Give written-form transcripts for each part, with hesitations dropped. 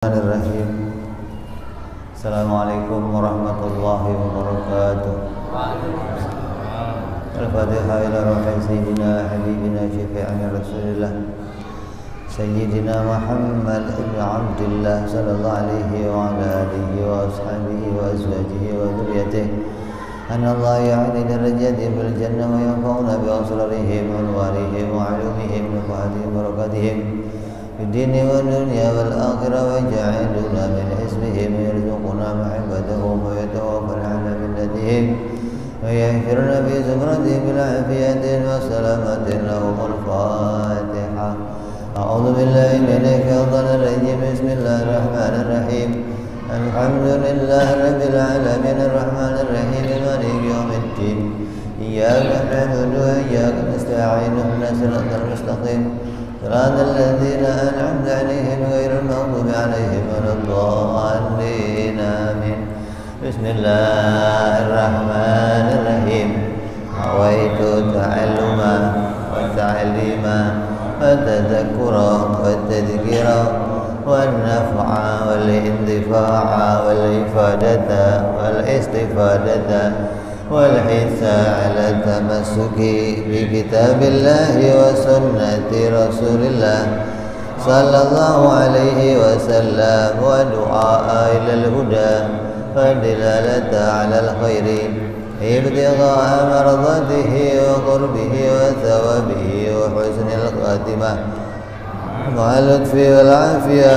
Bismillahirrahmanirrahim. Assalamualaikum warahmatullahi wabarakatuh. Al-Fatihah ila ruhi sayyidina habibina syafi'ina rasulillah sayyidina Muhammad ibn Abdullah sallallahu alaihi wa ala alihi wa ashabihi wa azwajihi wa dhurriyyatihi an Allah ya'ala darajatihim bil jannah wa yanfa'una bi asrarihim wa anwarihim wa 'ulumihim wa fahatihim wa barakatihim في الدين والدنيا والآخرة ويجعلنا من حزبهم ويرزقنا محبتهم ويتوفنا على ملتهم ويحشرنا في زمرتهم بالعافية والسلامة لهم الفاتحة. أعوذ بالله من الشيطان الرجيم. بسم الله الرحمن الرحيم. الحمد لله رب العالمين الرحمن الرحيم مالك يوم الدين إياك نعبد وإياك نستعين اهدنا الصراط المستقيم صراط الذين أنعمت عليهم غير المغضوب عليهم ولا الضالين آمين. بسم الله الرحمن الرحيم. نويت التعلم والتعليم والتذكر والتذكير والنفع والانتفاع والإفادة والاستفادة والحث على التمسك بكتاب الله وسنة رسول الله صلى الله عليه وسلم ودعاء إلى الهدى والدلالة على الخير ابتغاء مرضاته وقربه وثوابه وحسن الخاتمة مع اللطف والعافية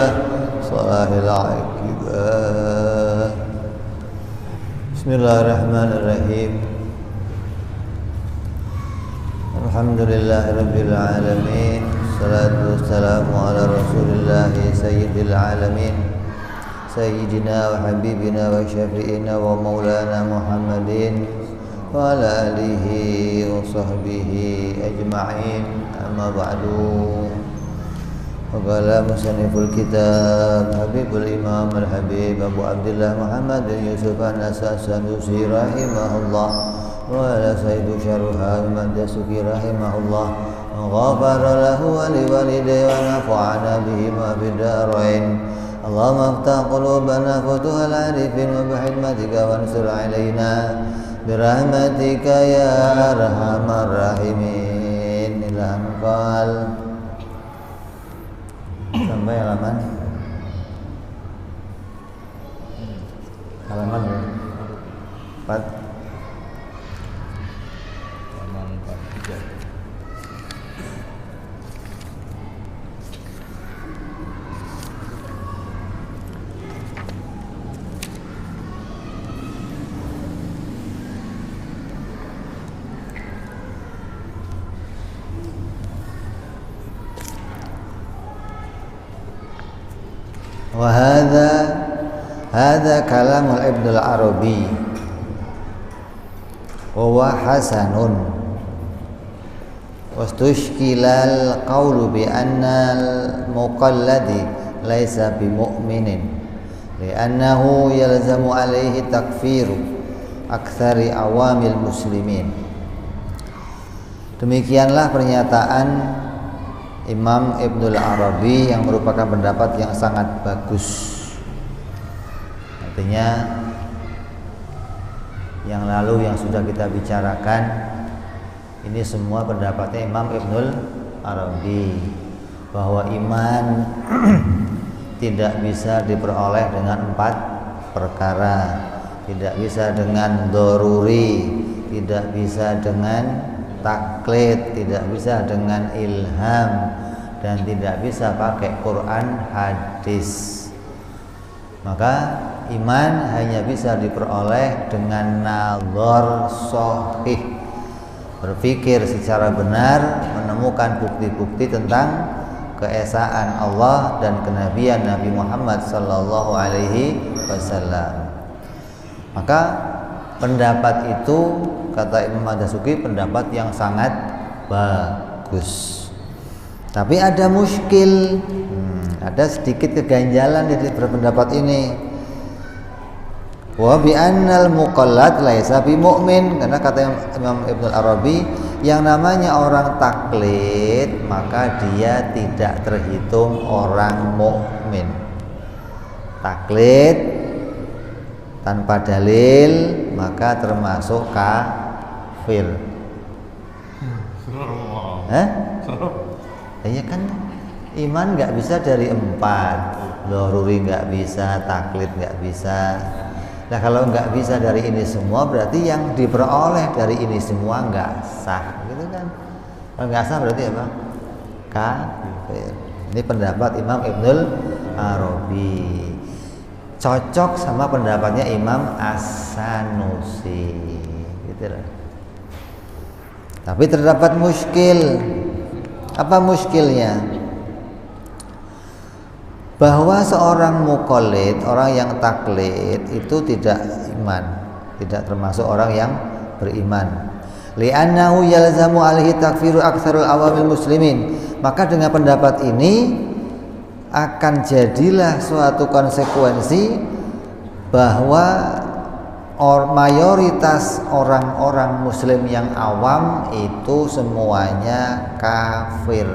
صلاح العاقبة. Bismillahirrahmanirrahim. Alhamdulillahirabbil alamin. Salatu wassalamu ala Rasulillah sayyidil alamin. Sayyidina wa habibina wa syafi'ina wa maulana Muhammadin wa ala alihi wa sahbihi ajma'in. Amma ba'du. Waqala musanniful kitab Habibul Imam Al-Habib Abu Abdullah Muhammad bin Yusuf An-Sanusi rahimahullah wa ala sayyidu syarha Al-Mandasuki rahimahullah wa ghafara lahu wa liwalidayhi wa nafa'ana bihima bid-darain. Allahumma aftah qulubana futuhal arifin wa bihikmatika wansur alaina birahmatika ya arhamar rahimin. Ila anfal sampai halaman 4. Hadza kalamul Ibnu al-Arabi wa huwa hasanun wastushkilal qawlu bi anna al-muqalladi laysa bimu'minin li'annahu yalzamu alayhi takfiru aktsari awamil muslimin. Demikianlah pernyataan Imam Ibnu al-Arabi yang merupakan pendapat yang sangat bagus. Artinya yang lalu yang sudah kita bicarakan ini semua pendapatnya Imam Ibnu al-Arabi bahwa iman tidak bisa diperoleh dengan 4 perkara. Tidak bisa dengan doruri, tidak bisa dengan taklid, tidak bisa dengan ilham, dan tidak bisa pakai Quran hadis. Maka iman hanya bisa diperoleh dengan nazar sahih, berpikir secara benar, menemukan bukti-bukti tentang keesaan Allah dan kenabian Nabi Muhammad sallallahu alaihi wasallam. Maka pendapat itu kata Imam Mandasuki pendapat yang sangat bagus. Tapi ada muskil, ada sedikit keganjalan di pendapat ini. Wa bi annal muqallad laisa bi mu'min, karena kata Imam Ibnu Arabi yang namanya orang taklid maka dia tidak terhitung orang mukmin. taklid tanpa dalil maka termasuk kafir. Ya kan iman nggak bisa dari 4, doruri nggak bisa, taklid nggak bisa. Nah kalau nggak bisa dari ini semua berarti yang diperoleh dari ini semua nggak sah, gitu kan? Kalau nggak sah berarti apa? Kafir. Ini pendapat Imam Ibnul Arabi. Cocok sama pendapatnya Imam As-Sanusi, gitu lah. Tapi terdapat muskil. Apa muskilnya? Bahwa seorang muqallid, orang yang taklid itu tidak iman, tidak termasuk orang yang beriman. Li'annahu yalzamu alaihi takfiru aktsarul awamil muslimin. Maka dengan pendapat ini akan jadilah suatu konsekuensi bahwa mayoritas orang-orang muslim yang awam itu semuanya kafir.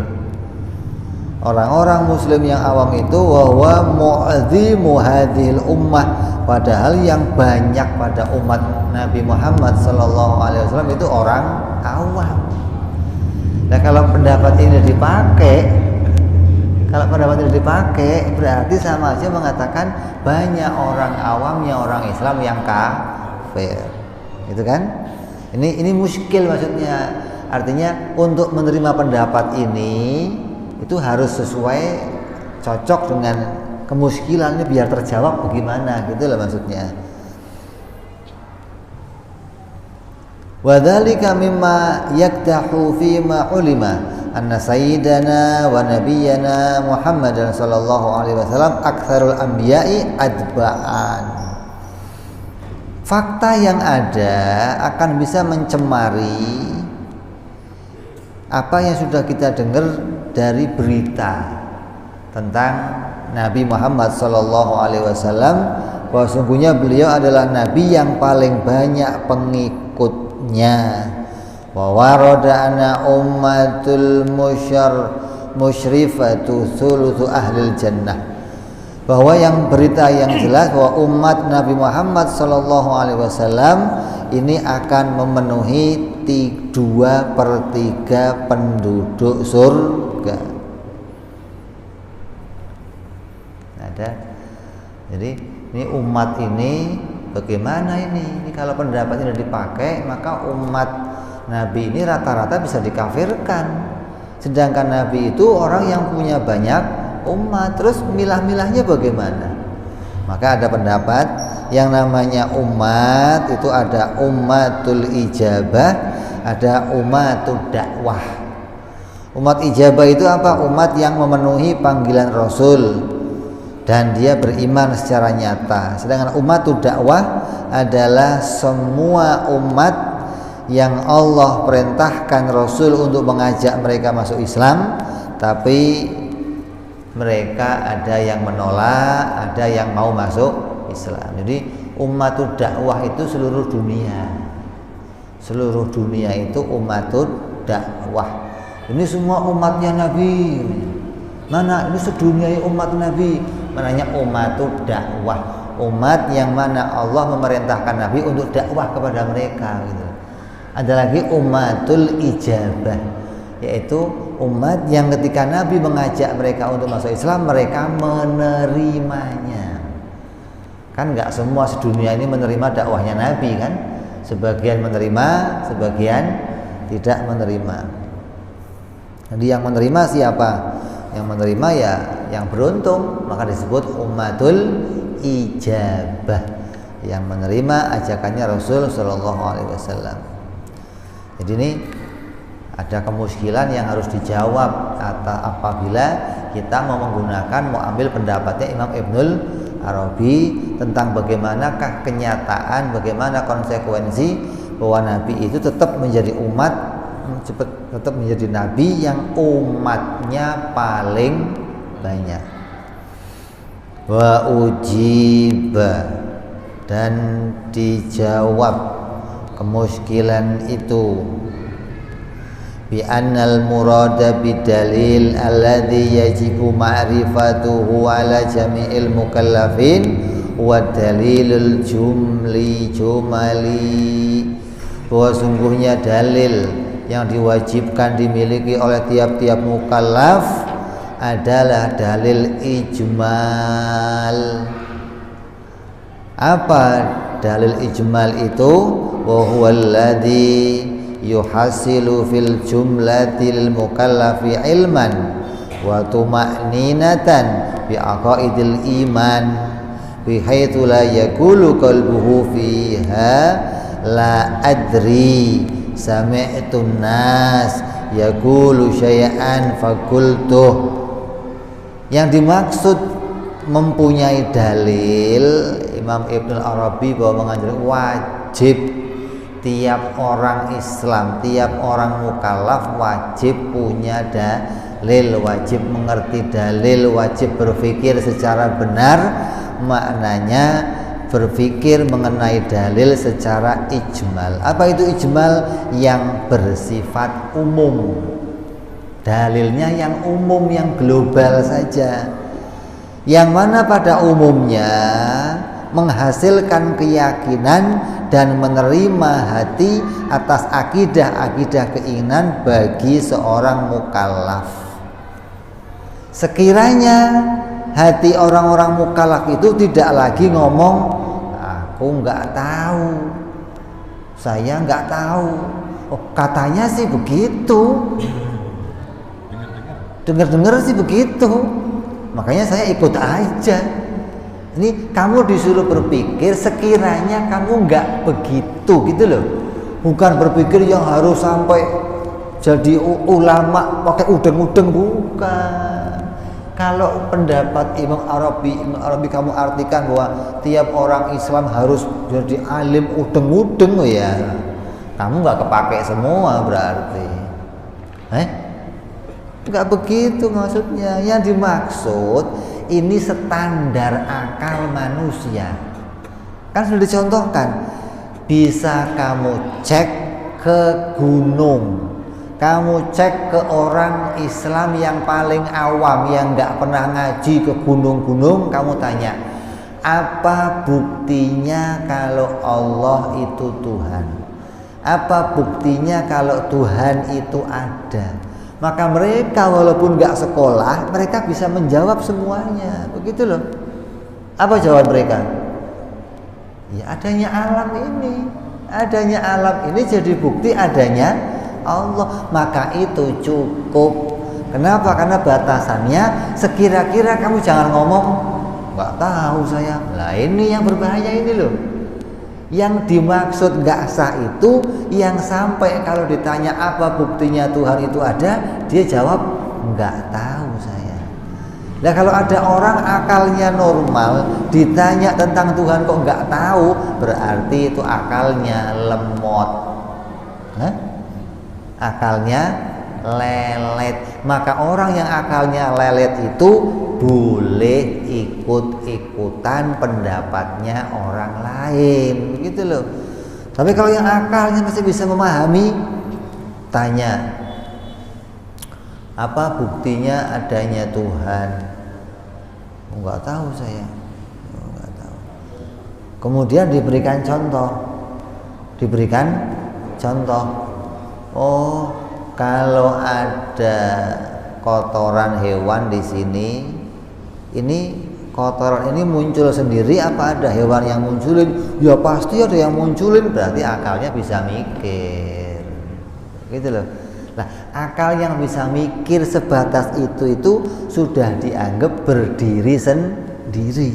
Orang-orang muslim yang awam itu wahwa mu'adhimu hadhil ummah, padahal yang banyak pada umat Nabi Muhammad SAW itu orang awam. Nah kalau pendapat ini dipakai, berarti sama aja mengatakan banyak orang awamnya orang Islam yang kafir, gitu kan? Ini muskil maksudnya. Artinya untuk menerima pendapat ini itu harus sesuai, cocok dengan kemuskilannya biar terjawab bagaimana, gitu lah maksudnya. Wa dzalika mimma yaktahu fi ma ulima anna sayyidana wa nabiyyana Muhammadan sallallahu alaihi wasallam aktsarul anbiya'i adba'an. Fakta yang ada akan bisa mencemari apa yang sudah kita dengar dari berita tentang Nabi Muhammad sallallahu alaihi wasallam, bahwa sungguhnya beliau adalah nabi yang paling banyak pengikutnya. Wa warada ana ummatul musyrifatu thulutsu ahlil jannah, bahwa yang berita yang jelas bahwa umat Nabi Muhammad sallallahu alaihi wasallam ini akan memenuhi 2/3 penduduk surga. Ada. Jadi ini umat ini bagaimana ini? Ini kalau pendapat ini dipakai, maka umat Nabi ini rata-rata bisa dikafirkan. Sedangkan Nabi itu orang yang punya banyak umat, terus milah-milahnya bagaimana? Maka ada pendapat yang namanya umat itu ada ummatul ijabah, ada ummatul dakwah. Umat ijabah itu apa? Umat yang memenuhi panggilan Rasul dan dia beriman secara nyata. Sedangkan ummatul dakwah adalah semua umat yang Allah perintahkan Rasul untuk mengajak mereka masuk Islam, tapi mereka ada yang menolak, ada yang mau masuk Islam. Jadi ummatul dakwah itu seluruh dunia. Seluruh dunia itu ummatul dakwah. Ini semua umatnya Nabi. Mana ini sedunia umat Nabi? Mananya ummatul dakwah. Umat yang mana Allah memerintahkan Nabi untuk dakwah kepada mereka, gitu. Ada lagi ummatul ijabah, yaitu umat yang ketika Nabi mengajak mereka untuk masuk Islam, mereka menerimanya. Kan nggak semua sedunia ini menerima dakwahnya Nabi kan? Sebagian menerima, sebagian tidak menerima. Jadi yang menerima siapa? Yang menerima ya yang beruntung, maka disebut ummatul ijabah, yang menerima ajakannya Rasul Shallallahu Alaihi Wasallam. Jadi ini ada kemuskilan yang harus dijawab apabila kita mau menggunakan, mau ambil pendapatnya Imam Ibnul Arabi tentang bagaimanakah kenyataan, bagaimana konsekuensi bahwa Nabi itu tetap menjadi umat, tetap menjadi Nabi yang umatnya paling banyak. Wa ujiba, dan dijawab kemuskilan itu bi annal murada bidalil alladhi yajibu ma'rifatuhu ala jami'il mukallafin wa dalilul jumali, bahwa sungguhnya dalil yang diwajibkan dimiliki oleh tiap-tiap mukallaf adalah dalil ijmal. Apa dalil ijmal itu? Wa huwa alladhi yuhasilu fil jumlatil mukallafi ilman wa tuma'ninatan bi aqaidil iman bihaitsu la yaqulu qalbuhu fiha la adri sami'tu nas yaqulu syai'an faqultuh. Yang dimaksud mempunyai dalil, Imam Ibnu Arabi bahwa mengajarkan wajib tiap orang Islam, tiap orang mukallaf wajib punya dalil, wajib mengerti dalil, wajib berpikir secara benar. Maknanya berpikir mengenai dalil secara ijmal. Apa itu ijmal? Yang bersifat umum. Dalilnya yang umum, yang global saja. Yang mana pada umumnya menghasilkan keyakinan dan menerima hati atas akidah-akidah keinginan bagi seorang mukallaf. Sekiranya hati orang-orang mukallaf itu tidak lagi ngomong aku nggak tahu, saya nggak tahu, oh katanya sih begitu, dengar-dengar sih begitu, makanya saya ikut aja. Ini kamu disuruh berpikir sekiranya kamu nggak begitu gitu loh, bukan berpikir yang harus sampai jadi ulama pakai udeng-udeng, bukan. Kalau pendapat Imam Arabi kamu artikan bahwa tiap orang Islam harus jadi alim udeng-udeng, ya kamu nggak kepake semua berarti. Nggak begitu maksudnya. Yang dimaksud ini standar akal manusia. Kan sudah dicontohkan, bisa kamu cek ke gunung, kamu cek ke orang Islam yang paling awam, yang nggak pernah ngaji ke gunung-gunung, kamu tanya, apa buktinya kalau Allah itu Tuhan? Apa buktinya kalau Tuhan itu ada? Maka mereka walaupun nggak sekolah, mereka bisa menjawab semuanya, begitu loh. Apa jawaban mereka? Ya adanya alam ini, adanya alam ini jadi bukti adanya Allah. Maka itu cukup. Kenapa? Karena batasannya sekira-kira kamu jangan ngomong nggak tahu saya. Nah ini yang berbahaya ini loh. Yang dimaksud nggak sah itu yang sampai kalau ditanya apa buktinya Tuhan itu ada, dia jawab nggak tahu saya. Nah kalau ada orang akalnya normal ditanya tentang Tuhan kok nggak tahu, berarti itu akalnya lemot. Akalnya lelet. Maka orang yang akalnya lelet itu boleh ikut-ikutan pendapatnya orang lain, begitu loh. Tapi kalau yang akalnya masih bisa memahami, tanya apa buktinya adanya Tuhan? Enggak tahu saya, enggak tahu. Kemudian diberikan contoh. Oh, kalau ada kotoran hewan di sini, ini kotoran ini muncul sendiri apa ada hewan yang munculin? Ya pasti ada yang munculin, berarti akalnya bisa mikir, gitu loh. Nah, akal yang bisa mikir sebatas itu sudah dianggap berdiri sendiri.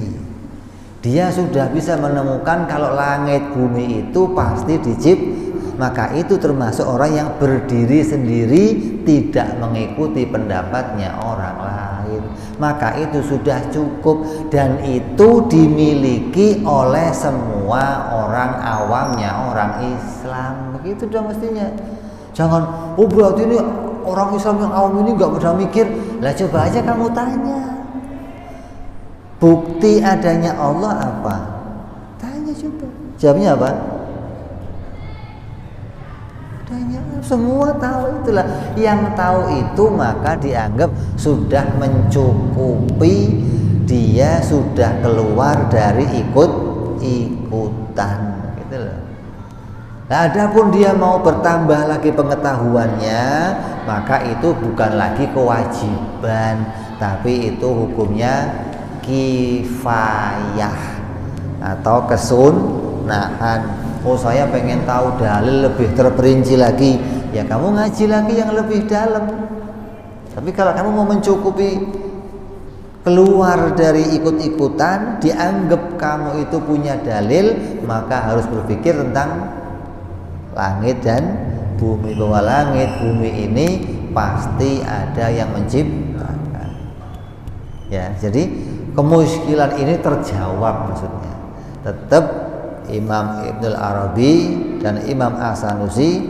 Dia sudah bisa menemukan kalau langit bumi itu pasti diciptakan. Maka itu termasuk orang yang berdiri sendiri, tidak mengikuti pendapatnya orang lain. Maka itu sudah cukup, dan itu dimiliki oleh semua orang awamnya orang Islam. Begitu dong mestinya. Jangan, oh berarti ini orang Islam yang awam ini nggak pernah mikir. Lah coba aja kamu tanya, bukti adanya Allah apa? Tanya coba. Jawabnya apa? Adanya semua tahu. Itulah yang tahu itu maka dianggap sudah mencukupi, dia sudah keluar dari ikut-ikutan gitu loh. Nah, adapun dia mau bertambah lagi pengetahuannya, maka itu bukan lagi kewajiban, tapi itu hukumnya kifayah atau kesunahan. Oh, saya pengen tahu dalil lebih terperinci lagi, ya kamu ngaji lagi yang lebih dalam. Tapi kalau kamu mau mencukupi, keluar dari ikut-ikutan, dianggap kamu itu punya dalil, maka harus berpikir tentang langit dan bumi, bahwa langit bumi ini pasti ada yang menciptakan. Ya, jadi kemuskilan ini terjawab maksudnya. Tetap Imam Ibnul Arabi dan Imam As-Sanusi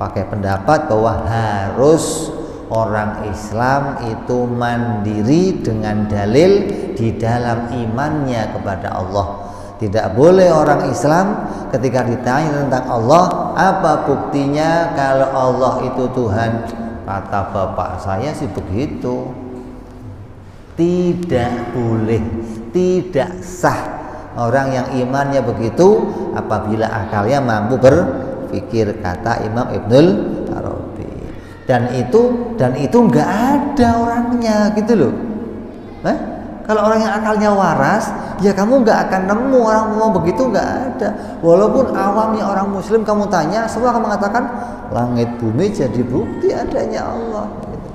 pakai pendapat bahwa harus orang Islam itu mandiri dengan dalil di dalam imannya kepada Allah. Tidak boleh orang Islam ketika ditanya tentang Allah, apa buktinya kalau Allah itu Tuhan? Kata bapak saya sih begitu. Tidak boleh, tidak sah orang yang imannya begitu apabila akalnya mampu berpikir, kata Imam Ibnul Arabi. Dan itu nggak ada orangnya gitu loh. Kalau orang yang akalnya waras, ya kamu nggak akan nemu orang ngomong begitu, nggak ada. Walaupun awamnya orang Muslim kamu tanya, semua akan mengatakan langit bumi jadi bukti adanya Allah. Gitu.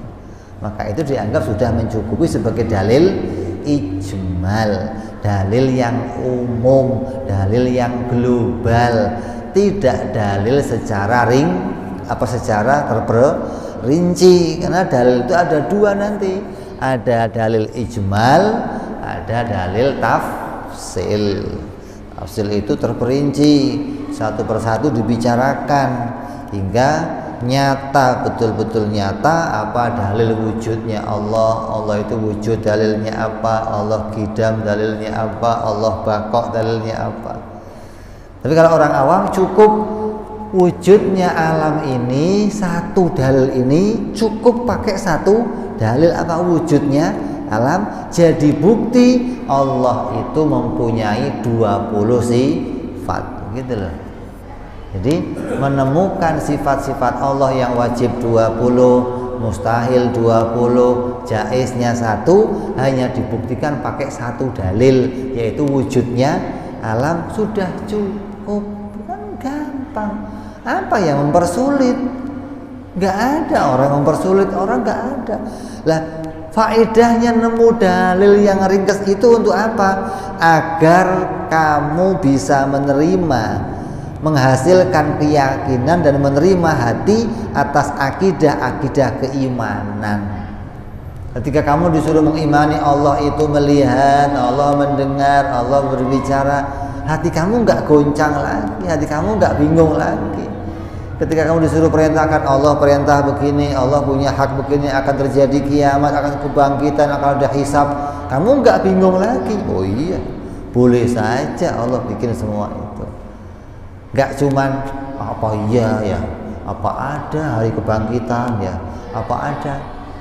Maka itu dianggap sudah mencukupi sebagai dalil ijmal, dalil yang umum, dalil yang global, tidak dalil secara secara terperinci. Karena dalil itu ada dua nanti, ada dalil ijmal, ada dalil tafsil. Tafsil itu terperinci, satu persatu dibicarakan hingga nyata, betul-betul nyata apa dalil wujudnya Allah. Allah itu wujud, dalilnya apa? Allah qidam, dalilnya apa? Allah baqo, dalilnya apa? Tapi kalau orang awam cukup wujudnya alam ini, satu dalil ini cukup, pakai satu dalil apa wujudnya alam jadi bukti Allah itu mempunyai 20 sifat gitu loh. Jadi menemukan sifat-sifat Allah yang wajib 20, mustahil 20, jaiznya 1 hanya dibuktikan pakai satu dalil, yaitu wujudnya alam, sudah cukup. Kan gampang. Apa yang mempersulit? Nggak ada orang mempersulit orang, nggak ada. Lah, faedahnya nemu dalil yang ringkas itu untuk apa? Agar kamu bisa menerima, menghasilkan keyakinan dan menerima hati atas akidah-akidah keimanan. Ketika kamu disuruh mengimani Allah itu melihat, Allah mendengar, Allah berbicara, hati kamu nggak goncang lagi, hati kamu nggak bingung lagi. Ketika kamu disuruh perintahkan Allah perintah begini, Allah punya hak begini, akan terjadi kiamat, akan kebangkitan, akan ada hisab, kamu nggak bingung lagi. Oh iya, boleh saja Allah bikin semua itu. Nggak cuman apa iya ya, apa ada hari kebangkitan ya, apa ada.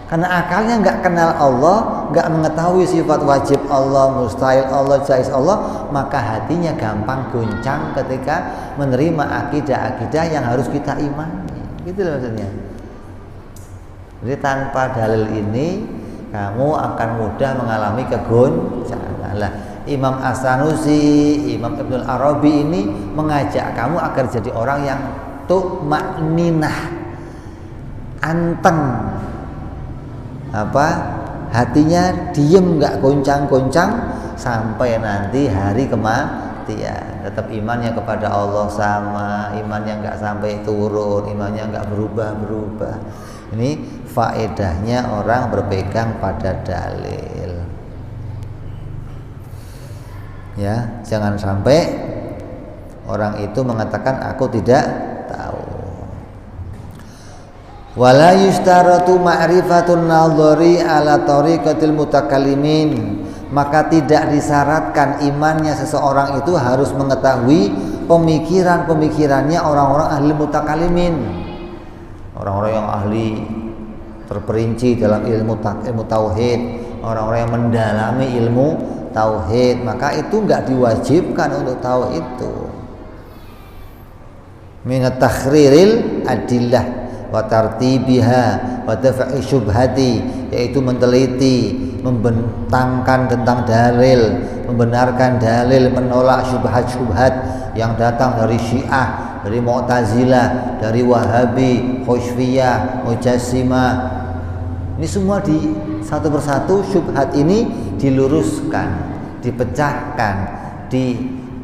Karena akalnya nggak kenal Allah, nggak mengetahui sifat wajib Allah, mustahil Allah, jaiz Allah, maka hatinya gampang goncang ketika menerima akidah-akidah yang harus kita imani. Gitu loh maksudnya. Jadi tanpa dalil ini kamu akan mudah mengalami kegoncangan. Lah, Imam As-Sanusi, Imam Ibnul Arabi ini mengajak kamu agar jadi orang yang tu'maninah, anteng, hatinya diem, nggak goncang-goncang sampai nanti hari kematian. Tetap imannya kepada Allah sama, imannya nggak sampai turun, imannya nggak berubah-berubah. Ini faedahnya orang berpegang pada dalil. Ya, jangan sampai orang itu mengatakan aku tidak tahu. Wala yustaratu ma'rifatun nadhari ala tariqatil mutakallimin. Maka tidak disyaratkan imannya seseorang itu harus mengetahui pemikiran-pemikirannya orang-orang ahli mutakallimin. orang-orang yang ahli terperinci dalam ilmu tauhid, orang-orang yang mendalami ilmu tauhid, maka itu enggak diwajibkan untuk tahu itu. Minat takhriril adillah wa tartibiha wa daf'i syubhati, yaitu meneliti, membentangkan tentang dalil, membenarkan dalil, menolak syubhat-syubhat yang datang dari Syiah, dari Mu'tazilah, dari Wahabi, Khusyfiyah, Mujassimah. Ini semua di satu persatu syubhat ini diluruskan, dipecahkan,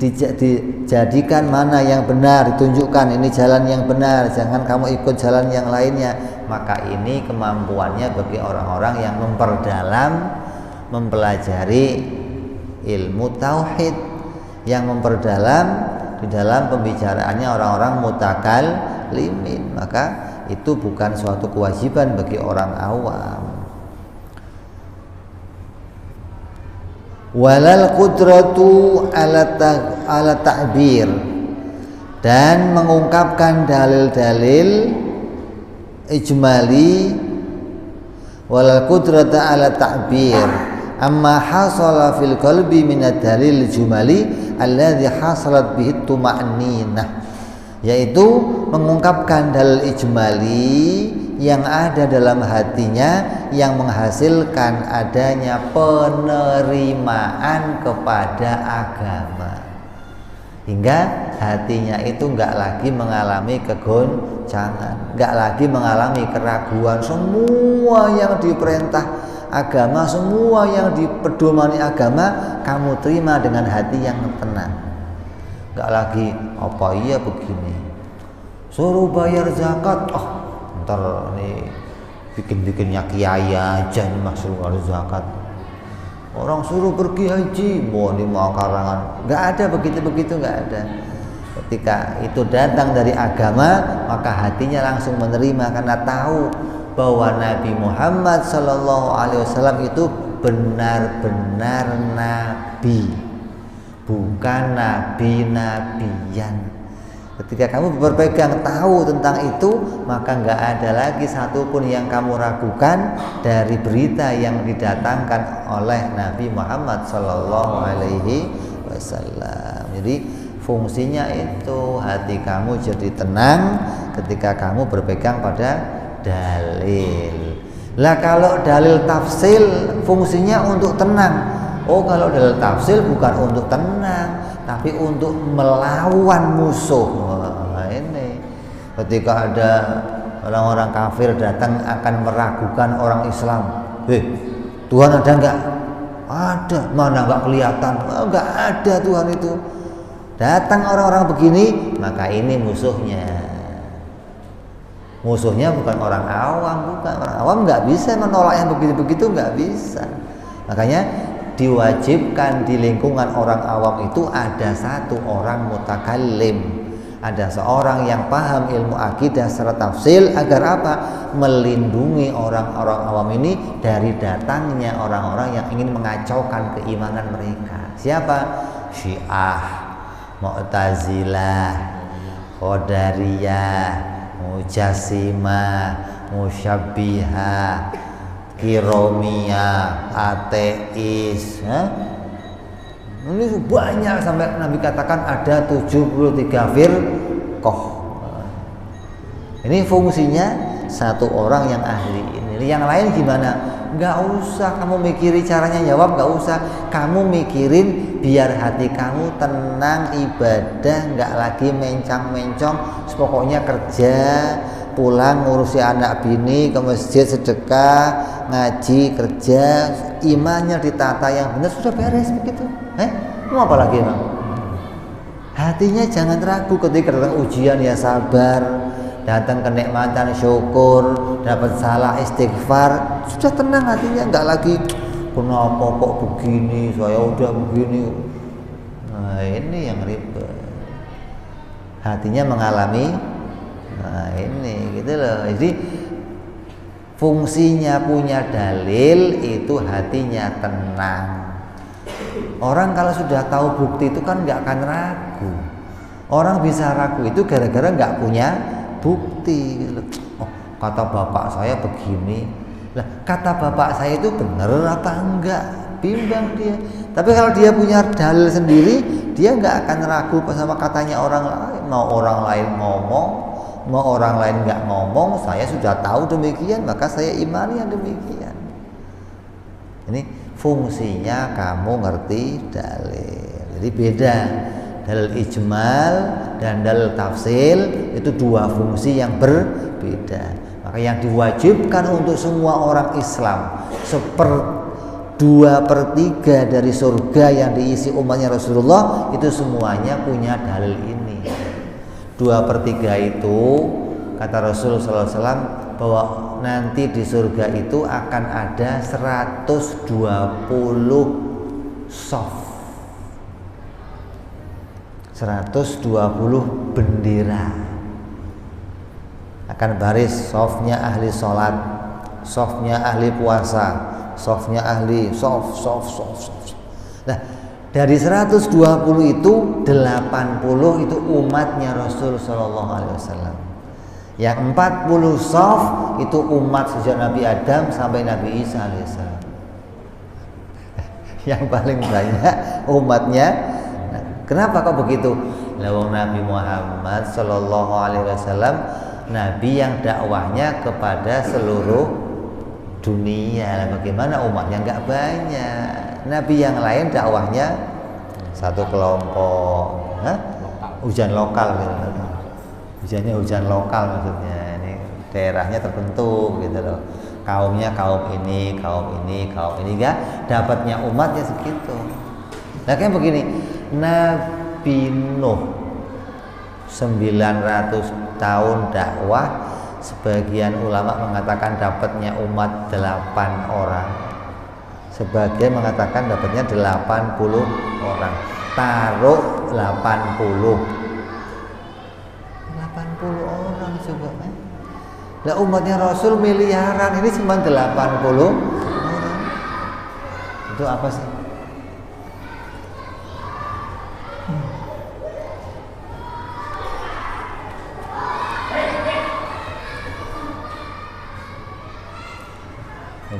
dijadikan mana yang benar, ditunjukkan ini jalan yang benar, jangan kamu ikut jalan yang lainnya. Maka ini kemampuannya bagi orang-orang yang memperdalam, mempelajari ilmu tauhid, yang memperdalam di dalam pembicaraannya orang-orang mutakallimin. Maka itu bukan suatu kewajiban bagi orang awam. Walal qudratu ala ta'bir, dan mengungkapkan dalil-dalil ijmali, walal qudrata ala ta'bir amma hasala fil qalbi min ad-dalil jumali alladhi hasalat bihi tuma'ninah, yaitu mengungkapkan dalil ijmali yang ada dalam hatinya, yang menghasilkan adanya penerimaan kepada agama, hingga hatinya itu enggak lagi mengalami kegoncangan, enggak lagi mengalami keraguan. Semua yang diperintah agama, semua yang dipedomani agama, kamu terima dengan hati yang tenang. Enggak lagi apa iya begini, suruh bayar zakat, ntar nih bikin-bikinnya kiai aja nih maksud zakat. Orang suruh pergi haji, mau nih mau karangan, nggak ada begitu-begitu, nggak ada. Ketika itu datang dari agama, maka hatinya langsung menerima karena tahu bahwa Nabi Muhammad SAW itu benar-benar nabi, bukan nabi-nabian. Ketika kamu berpegang tahu tentang itu, maka nggak ada lagi satupun yang kamu ragukan dari berita yang didatangkan oleh Nabi Muhammad SAW. Jadi fungsinya itu hati kamu jadi tenang ketika kamu berpegang pada dalil. Lah kalau dalil tafsil fungsinya untuk tenang. Oh, kalau dalil tafsil bukan untuk tenang, tapi untuk melawan musuh. Nah, ini ketika ada orang-orang kafir datang akan meragukan orang Islam, Tuhan ada enggak? Ada, mana enggak kelihatan? Enggak ada Tuhan itu. Datang orang-orang begini, maka ini musuhnya. Musuhnya bukan orang awam, bukan orang awam nggak bisa menolak yang begitu-begitu, nggak bisa. Makanya diwajibkan di lingkungan orang awam itu ada satu orang mutakallim, ada seorang yang paham ilmu akidah secara tafsil, agar apa? Melindungi orang-orang awam ini dari datangnya orang-orang yang ingin mengacaukan keimanan mereka. Siapa? Syiah, Mu'tazilah, Qadariyah, Mujassimah, Musyabbihah, Kiromiyah, ateis, ini banyak, sampai Nabi katakan ada 73 firqah. Ini fungsinya satu orang yang ahli ini. Yang lain gimana? Nggak usah kamu mikirin caranya jawab, nggak usah. Kamu mikirin biar hati kamu tenang ibadah, nggak lagi mencang-mencong. Pokoknya kerja, pulang ngurusi anak bini, ke masjid sedekah, ngaji, kerja, imannya ditata yang benar, sudah beres begitu. Mau apa lagi emang? Hatinya jangan ragu ketika datang ujian, ya sabar, datang kenikmatan syukur, dapat salah istighfar, sudah tenang hatinya, nggak lagi kenapa kok begini, saya udah begini. Nah, ini yang ribet. Hatinya mengalami, nah ini gitu loh. Jadi fungsinya punya dalil itu hatinya tenang. Orang kalau sudah tahu bukti itu kan nggak akan ragu. Orang bisa ragu itu gara-gara nggak punya bukti. Oh, kata bapak saya begini. Lah, kata bapak saya itu benar apa enggak? Bimbang dia. Tapi kalau dia punya dalil sendiri, dia nggak akan ragu sama katanya orang lain. Mau orang lain ngomong, mau orang lain nggak ngomong, saya sudah tahu demikian, maka saya imani yang demikian. Ini fungsinya kamu ngerti dalil. Jadi beda. Dalil ijmal dan dalil tafsil itu dua fungsi yang berbeda. Maka yang diwajibkan untuk semua orang Islam 2/3 dari surga yang diisi umatnya Rasulullah itu semuanya punya dalil ini. 2/3 itu kata Rasul sallallahu alaihi wasallam bahwa nanti di surga itu akan ada 120 shaf, 120 bendera akan baris, shafnya ahli sholat, shafnya ahli puasa, softnya ahli soft. Nah, dari 120 itu 80 itu umatnya Rasul Shallallahu Alaihi Wasallam. Yang 40 soft itu umat sejak Nabi Adam sampai Nabi Isa alaihissalam. Yang paling banyak umatnya. Nah, kenapa kok begitu? Lawang Nabi Muhammad Shallallahu Alaihi Wasallam Nabi yang dakwahnya kepada seluruh dunia. Bagaimana umatnya nggak banyak? Nabi yang lain dakwahnya satu kelompok, hujan lokal gitu. Hujannya hujan lokal maksudnya. Ini daerahnya tertentu gitu loh. Kaumnya kaum ini enggak dapatnya umatnya segitu. Nah kayak begini, Nabi Nuh 900 tahun dakwah. Sebagian ulama mengatakan dapatnya umat 8 orang. Sebagian mengatakan dapatnya 80 orang. Taruh 80 orang coba. Lah umatnya Rasul miliaran, ini cuma 80 orang. Itu apa sih?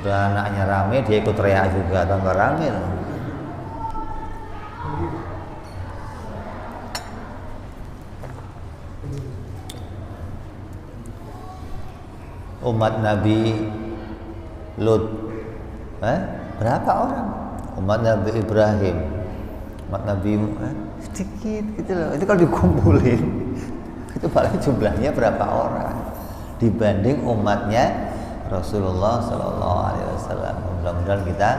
Udah anaknya rame, dia ikut teriak juga, tambah rame loh. Umat Nabi Lut, berapa orang? Umat Nabi Ibrahim, umat Nabi sedikit gitu loh. Itu kalau dikumpulin, itu paling jumlahnya berapa orang dibanding umatnya Rasulullah Sallallahu Alaihi Wasallam. Mudah-mudahan kita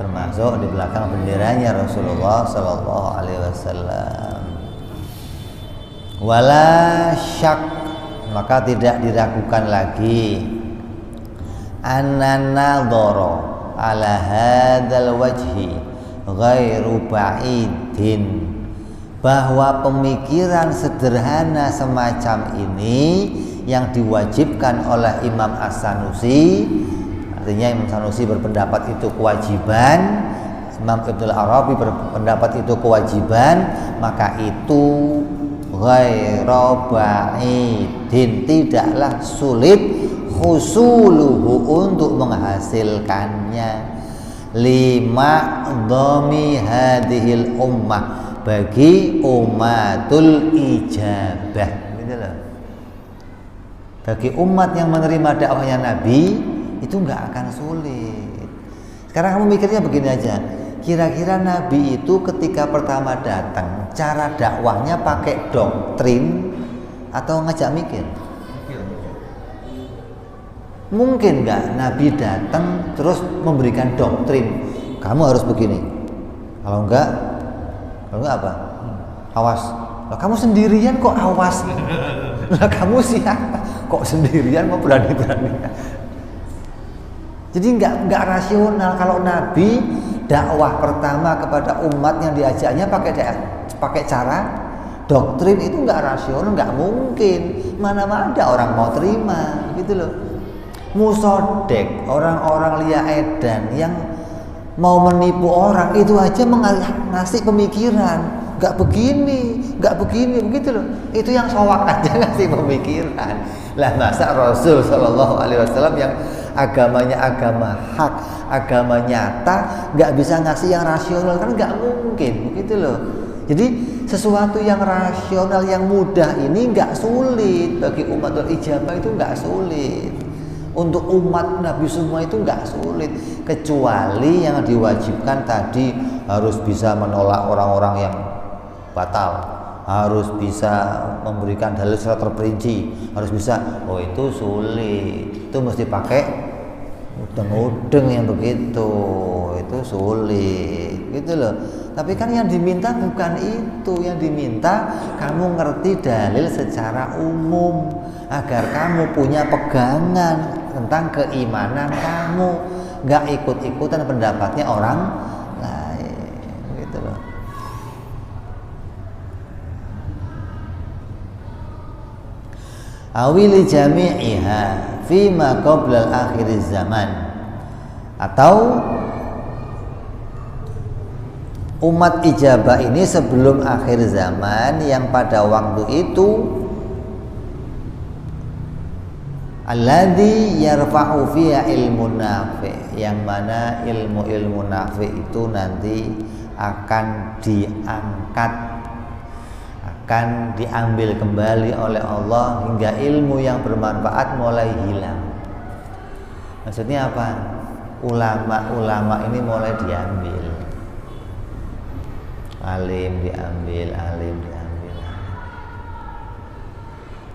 termasuk di belakang benderanya Rasulullah Sallallahu Alaihi Wasallam. Wala syak, maka tidak diragukan lagi anna nadhara ala hadzal wajhi ghairu ba'idin, bahwa pemikiran sederhana semacam ini yang diwajibkan oleh Imam As-Sanusi, artinya Imam Sanusi berpendapat itu kewajiban, Imam Ibnul Arabi berpendapat itu kewajiban, maka itu ghairu ba'idin, tidaklah sulit husuluhu untuk menghasilkannya, lima dhammi hadhil ummah, bagi umatul ijabah, gitu loh. Bagi umat yang menerima dakwahnya Nabi itu nggak akan sulit. Sekarang kamu mikirnya begini aja, kira-kira Nabi itu ketika pertama datang cara dakwahnya pakai doktrin atau ngajak mikir? Mungkin nggak Nabi datang terus memberikan doktrin, kamu harus begini, kalau enggak apa? Awas. Lah kamu sendirian kok awas? Lah kamu siapa? Kok sendirian mau berani-berani? Jadi nggak rasional kalau Nabi dakwah pertama kepada umat yang diajaknya pakai cara doktrin, itu nggak rasional, nggak mungkin. Mana ada orang mau terima, gitu loh. Musodek, orang-orang Lia Edan yang mau menipu orang itu aja ngasih pemikiran, nggak begini, begitu loh. Itu yang sowak aja ngasih pemikiran. Lah masa Rasul Shallallahu Alaihi Wasallam yang agamanya agama hak, agama nyata, nggak bisa ngasih yang rasional, kan nggak mungkin, begitu loh. Jadi sesuatu yang rasional, yang mudah ini nggak sulit bagi umatul ijabah, itu nggak sulit. Untuk umat Nabi semua itu nggak sulit, kecuali yang diwajibkan tadi harus bisa menolak orang-orang yang batal, harus bisa memberikan dalil secara terperinci, harus bisa. Oh itu sulit, itu mesti pakai udeng-udeng yang begitu, itu sulit, gitu loh. Tapi kan yang diminta bukan itu, yang diminta kamu ngerti dalil secara umum agar kamu punya pegangan tentang keimanan kamu, nggak ikut-ikutan pendapatnya orang lain, gitu loh. Awili jami'iha fima qabla al-akhir zaman, atau umat ijabah ini sebelum akhir zaman yang pada waktu itu alladzi yarfa'u fiha ilmu nafi', yang mana ilmu-ilmu nafi' itu nanti akan diangkat, akan diambil kembali oleh Allah hingga ilmu yang bermanfaat mulai hilang. Maksudnya apa? Ulama-ulama ini mulai diambil, alim diambil.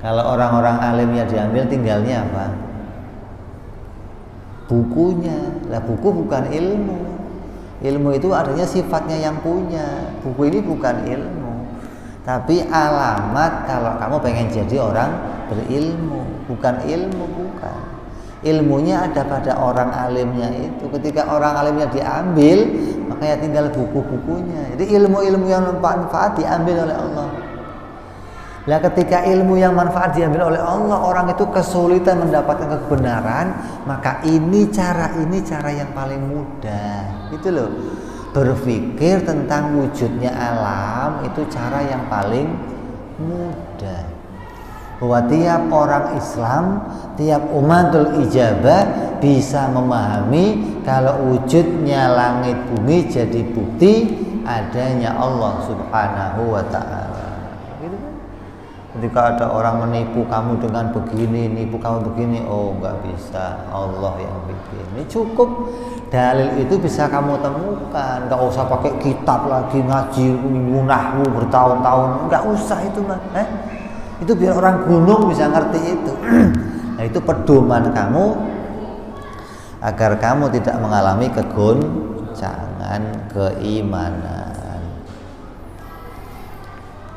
Kalau orang-orang alimnya diambil, tinggalnya apa? Bukunya. Lah buku bukan ilmu. Ilmu itu artinya sifatnya yang punya. Buku ini bukan ilmu, tapi alamat kalau kamu pengen jadi orang berilmu. Bukan ilmu, bukan. Ilmunya ada pada orang alimnya itu. Ketika orang alimnya diambil, makanya tinggal buku-bukunya. Jadi ilmu-ilmu yang bermanfaat diambil oleh Allah. Lah ketika ilmu yang manfaat diambil oleh Allah, orang itu kesulitan mendapatkan kebenaran, maka ini cara yang paling mudah. Gitu loh. Berpikir tentang wujudnya alam itu cara yang paling mudah. Bahwa tiap orang Islam, tiap umatul ijabah bisa memahami kalau wujudnya langit bumi jadi bukti adanya Allah Subhanahu wa ta'ala. Ketika ada orang menipu kamu dengan begini, nipu kamu begini, oh nggak bisa, Allah yang bikin. Ini cukup dalil itu bisa kamu temukan, nggak usah pakai kitab lagi ngaji nahwu bertahun-tahun, nggak usah itu mah. Itu biar orang gunung bisa ngerti itu. Nah itu pedoman kamu agar kamu tidak mengalami kegoncangan keimanan.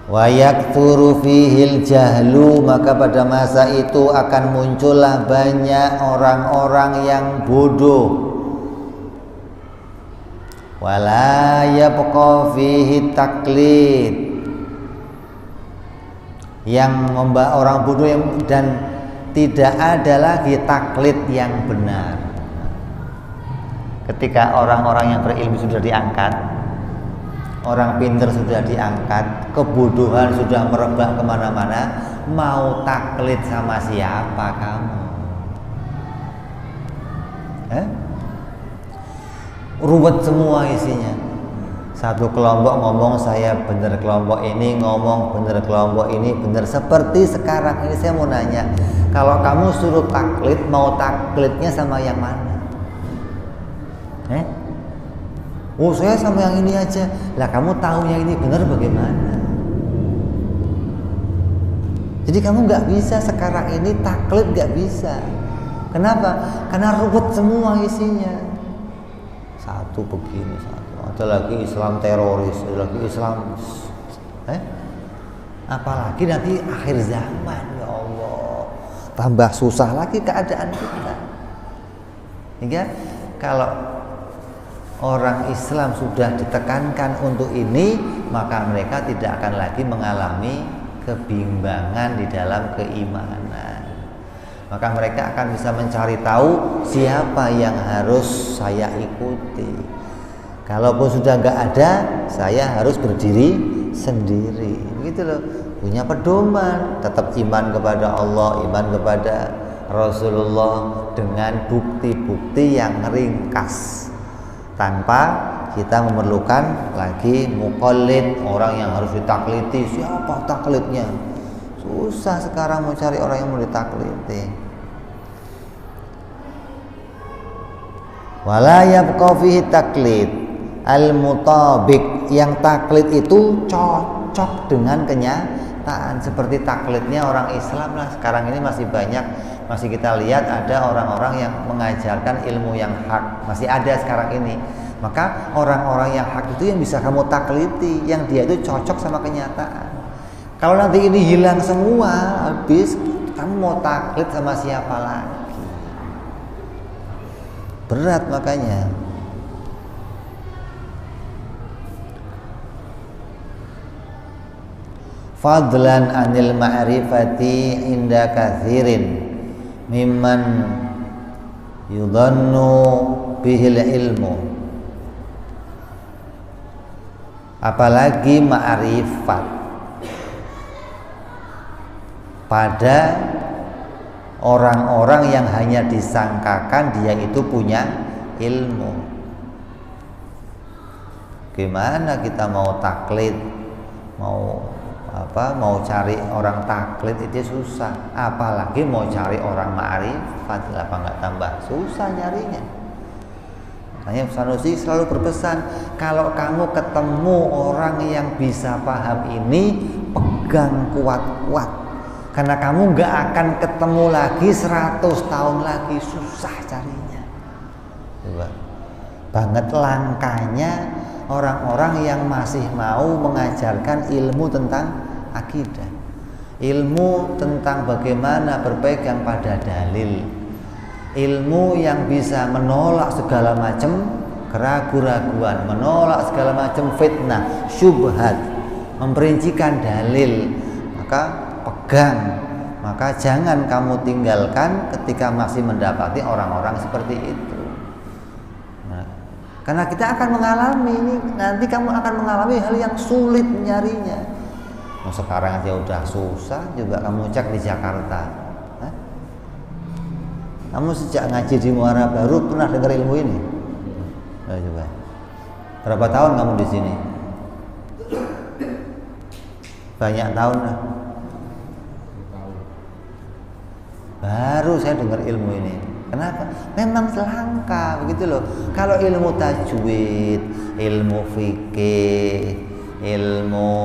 Wa yakturu fihil jahlu, maka pada masa itu akan muncullah banyak orang-orang yang bodoh. Wala yabqa fihi taklid, yang orang bodoh dan tidak ada lagi taklid yang benar. Ketika orang-orang yang berilmu sudah diangkat, orang pintar sudah diangkat, kebodohan sudah merebak kemana-mana, mau taklid sama siapa kamu? Ruwet semua isinya. Satu kelompok ngomong saya benar, kelompok ini ngomong benar, kelompok ini benar. Seperti sekarang ini saya mau nanya, kalau kamu suruh taklid, mau taklidnya sama yang mana? Oh saya sama yang ini aja. Lah kamu tahu yang ini benar bagaimana? Jadi kamu nggak bisa sekarang ini taklid, nggak bisa. Kenapa? Karena ruwet semua isinya. Satu begini, satu. Ada lagi Islam teroris, ada lagi Islam. Apalagi nanti akhir zaman, ya Allah, tambah susah lagi keadaan kita. Hingga kalau orang Islam sudah ditekankan untuk ini, maka mereka tidak akan lagi mengalami kebimbangan di dalam keimanan. Maka mereka akan bisa mencari tahu siapa yang harus saya ikuti. Kalaupun sudah nggak ada, saya harus berdiri sendiri. Begitu loh. Punya pedoman, tetap iman kepada Allah, iman kepada Rasulullah dengan bukti-bukti yang ringkas, tanpa kita memerlukan lagi muqallid, orang yang harus ditakliti. Siapa taklidnya? Susah sekarang mau cari orang yang mau ditakliti. Wala yabqa fihi taklid al-mutabiq, yang taklid itu cocok dengan kenyataan, seperti taklidnya orang Islam lah. Sekarang ini masih banyak, masih kita lihat ada orang-orang yang mengajarkan ilmu yang hak, masih ada sekarang ini. Maka orang-orang yang hak itu yang bisa kamu takliti, yang dia itu cocok sama kenyataan. Kalau nanti ini hilang semua, habis, kamu mau taklid sama siapa lagi? Berat makanya. Fadlan anil ma'rifati inda kathirin mimman yudhannu bihil ilmu. Apalagi ma'rifat pada orang-orang yang hanya disangkakan dia itu punya ilmu. Gimana kita mau taklid, mau cari orang taklid itu susah, apalagi mau cari orang ma'rifat, apa nggak tambah susah nyarinya. Makanya Sanusi selalu berpesan, kalau kamu ketemu orang yang bisa paham ini, pegang kuat-kuat. Karena kamu gak akan ketemu lagi 100 tahun lagi, susah carinya. Coba. Banget langkanya orang-orang yang masih mau mengajarkan ilmu tentang akidah, ilmu tentang bagaimana berpegang pada dalil, ilmu yang bisa menolak segala macam keraguan-raguan, menolak segala macam fitnah, syubhat, memperincikan dalil. Maka pegang, maka jangan kamu tinggalkan ketika masih mendapati orang-orang seperti itu. Nah, karena kita akan mengalami ini, nanti kamu akan mengalami hal yang sulit nyarinya. Nah, sekarang aja udah susah, juga kamu cek di Jakarta. Hah? Kamu sejak ngaji di Muara Baru pernah dengar ilmu ini? Nah, coba. Berapa tahun kamu di sini? Banyak tahun lah. Baru saya dengar ilmu ini. Kenapa? Memang langka begitu loh. Kalau ilmu tajwid, ilmu fikih, ilmu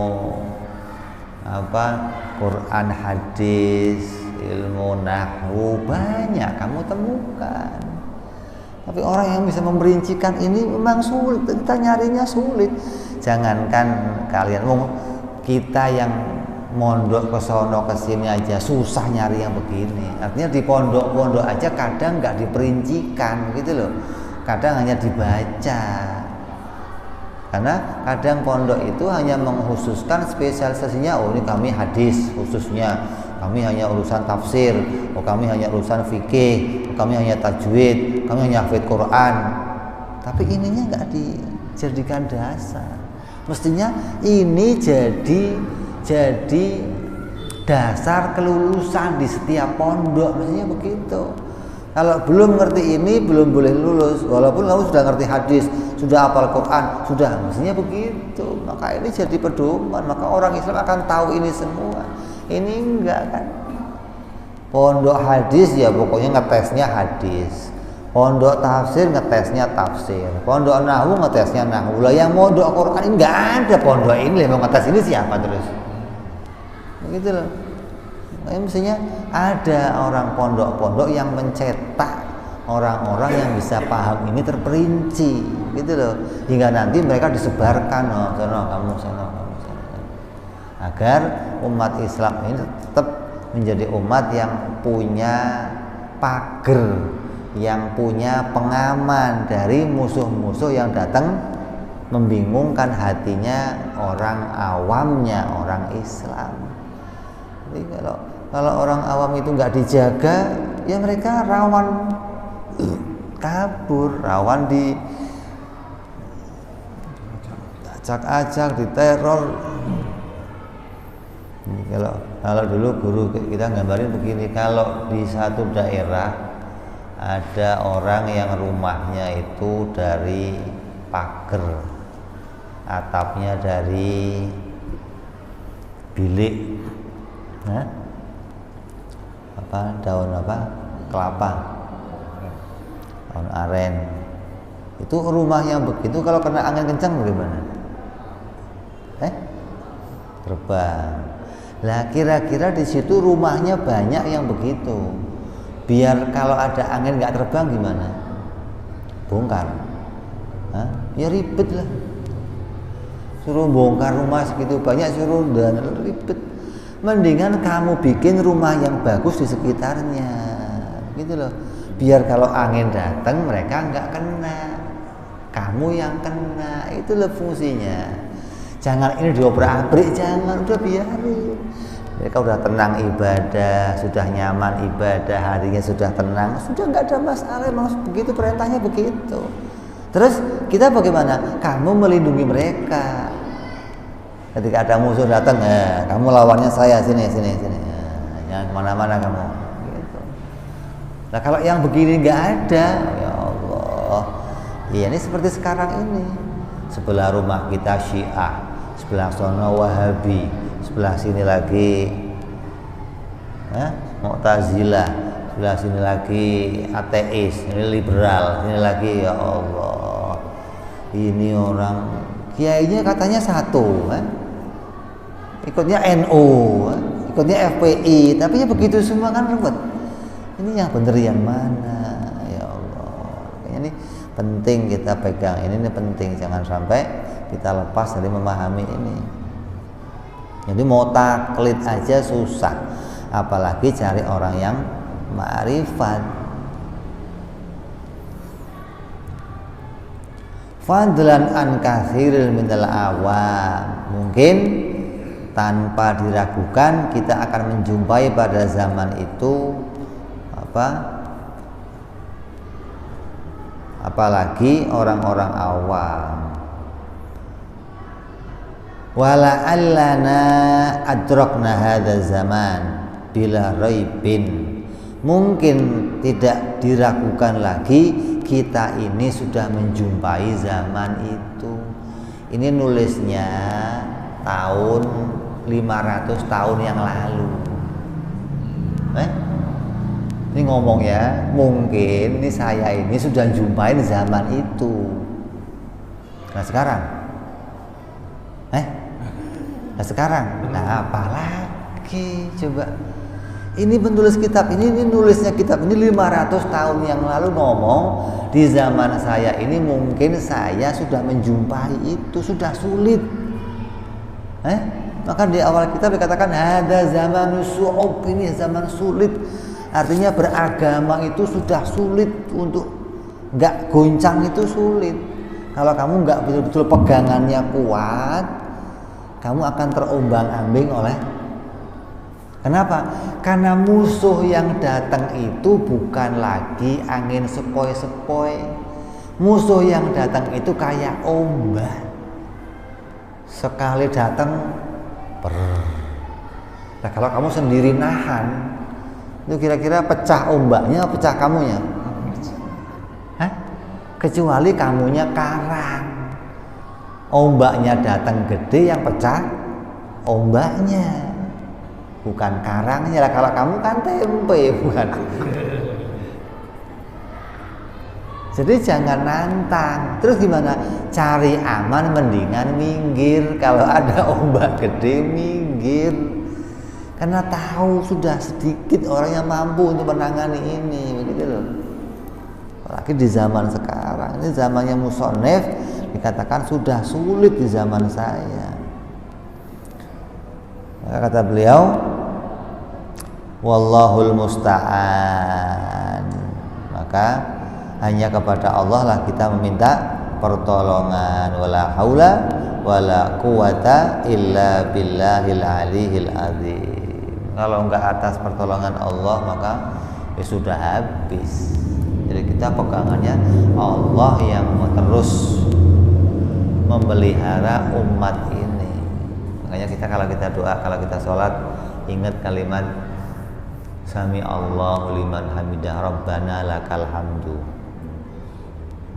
Quran hadis, ilmu nahwu banyak kamu temukan. Tapi orang yang bisa memerincikan ini memang sulit. Kita nyarinya sulit. Jangankan kalian, kita yang mondok ke sono ke sini aja susah nyari yang begini. Artinya di pondok-pondok aja kadang nggak diperincikan gitu loh. Kadang hanya dibaca. Karena kadang pondok itu hanya mengkhususkan spesialisasinya, oh ini kami hadis khususnya, kami hanya urusan tafsir, oh kami hanya urusan fikih, oh kami hanya tajwid, kami hanya hafid Quran. Tapi ininya nggak dijadikan dasar. Mestinya ini jadi dasar kelulusan di setiap pondok, mestinya begitu. Kalau belum ngerti ini belum boleh lulus, walaupun kamu sudah ngerti hadis, sudah hafal Quran, sudah, mestinya begitu. Maka ini jadi pedoman, maka orang Islam akan tahu ini semua. Ini enggak kan? Pondok hadis ya pokoknya ngetesnya hadis, pondok tafsir ngetesnya tafsir, pondok nahwu ngetesnya nahwu. Lah yang mondok Quran ini enggak ada pondok ini, yang mau ngetes ini siapa terus? Begitu loh. Nah, mestinya ada orang pondok-pondok yang mencetak orang-orang yang bisa paham ini terperinci, gitu loh. Hingga nanti mereka disebarkan, kamu sana, agar umat Islam ini tetap menjadi umat yang punya pagar, yang punya pengaman dari musuh-musuh yang datang membingungkan hatinya orang awamnya, orang Islam. Jadi kalau orang awam itu nggak dijaga, ya mereka rawan kabur, rawan di acak-acak, diteror, Kalau dulu guru kita gambarin begini, kalau di satu daerah ada orang yang rumahnya itu dari pagar, atapnya dari bilik, daun kelapa, daun aren. Itu rumah yang begitu kalau kena angin kencang bagaimana? Terbang. Lah kira-kira di situ rumahnya banyak yang begitu. Biar kalau ada angin nggak terbang gimana? Bongkar. Ya ribet lah. Suruh bongkar rumah segitu banyak, suruh dan ribet. Mendingan kamu bikin rumah yang bagus di sekitarnya, gitu loh. Biar kalau angin datang mereka nggak kena, kamu yang kena. Itu loh fungsinya. Jangan ini diobrak-abrik, jangan, udah biarin. Mereka udah tenang ibadah, sudah nyaman ibadah, harinya sudah tenang, sudah nggak ada masalah. Memang begitu perintahnya begitu. Terus kita bagaimana? Kamu melindungi mereka. Ketika ada musuh datang, kamu lawannya saya, sini, jangan kemana-mana kamu. Gitu. Nah kalau yang begini nggak ada, ya Allah. Iya ini seperti sekarang ini. Sebelah rumah kita Syiah, sebelah sono Wahabi, sebelah sini lagi Mu'tazilah, sebelah sini lagi ateis, ini liberal, ini lagi ya Allah. Ini orang kiainya katanya satu, ikutnya NU, ikutnya FPI, tapi ya begitu semua kan ribet. Ini yang benar yang mana? Ya Allah. Ini penting kita pegang ini penting, jangan sampai kita lepas dari memahami ini. Jadi mau taklid aja susah, apalagi cari orang yang ma'rifat. Fadlan an katsiril minal awam. Mungkin tanpa diragukan kita akan menjumpai pada zaman itu apalagi orang-orang awam. Wala allana adrakna hadzal zaman bila raibin. Mungkin tidak diragukan lagi kita ini sudah menjumpai zaman itu. Ini nulisnya tahun 500 tahun yang lalu. Ini ngomong ya, mungkin ini saya ini sudah jumpain zaman itu. Nah sekarang, nah apalagi coba? Ini penulis kitab ini nulisnya kitab ini 500 tahun yang lalu ngomong di zaman saya ini mungkin saya sudah menjumpai itu, sudah sulit. Maka di awal kitab dikatakan ada zaman su'ub, ini zaman sulit. Artinya beragama itu sudah sulit, untuk nggak goncang itu sulit. Kalau kamu nggak betul-betul pegangannya kuat, kamu akan terombang-ambing oleh. Kenapa? Karena musuh yang datang itu bukan lagi angin sepoi-sepoi. Musuh yang datang itu kayak ombak. Sekali datang, nah kalau kamu sendiri nahan, itu kira-kira pecah ombaknya, pecah kamunya? Kecuali kamunya karang, ombaknya datang gede, yang pecah ombaknya, bukan karangnya. Kalau kamu kan tempe, bukan. Jadi jangan nantang. Terus gimana? Cari aman, mendingan minggir. Kalau ada ombak gede, minggir. Karena tahu sudah sedikit orang yang mampu untuk menangani ini, begitu loh. Apalagi di zaman sekarang, ini zamannya musonef, dikatakan sudah sulit di zaman saya. Maka kata beliau, wallahul musta'an. Maka hanya kepada Allah lah kita meminta pertolongan. Wala haula wala quwata illa billahil aliyil azim. Kalau enggak atas pertolongan Allah maka ya sudah habis. Jadi kita pegangannya Allah yang terus memelihara umat ini. Makanya kalau kita doa, kalau kita sholat, ingat kalimat Sami Allahu liman hamidah Rabbana lakal hamdu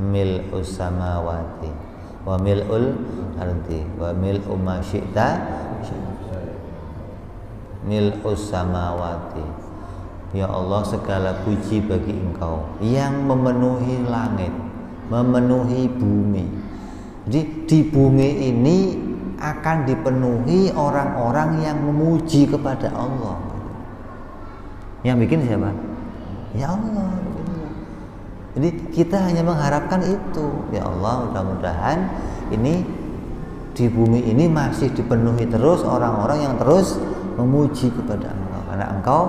mil'us samawati wa mil'ul ardi wa mil'u ma syi'ta mil'us samawati. Ya Allah, segala puji bagi Engkau yang memenuhi langit, memenuhi bumi. Jadi di bumi ini akan dipenuhi orang-orang yang memuji kepada Allah. Yang bikin siapa? Ya Allah. Jadi kita hanya mengharapkan itu. Ya Allah, mudah-mudahan ini di bumi ini masih dipenuhi terus orang-orang yang terus memuji kepada Engkau, karena Engkau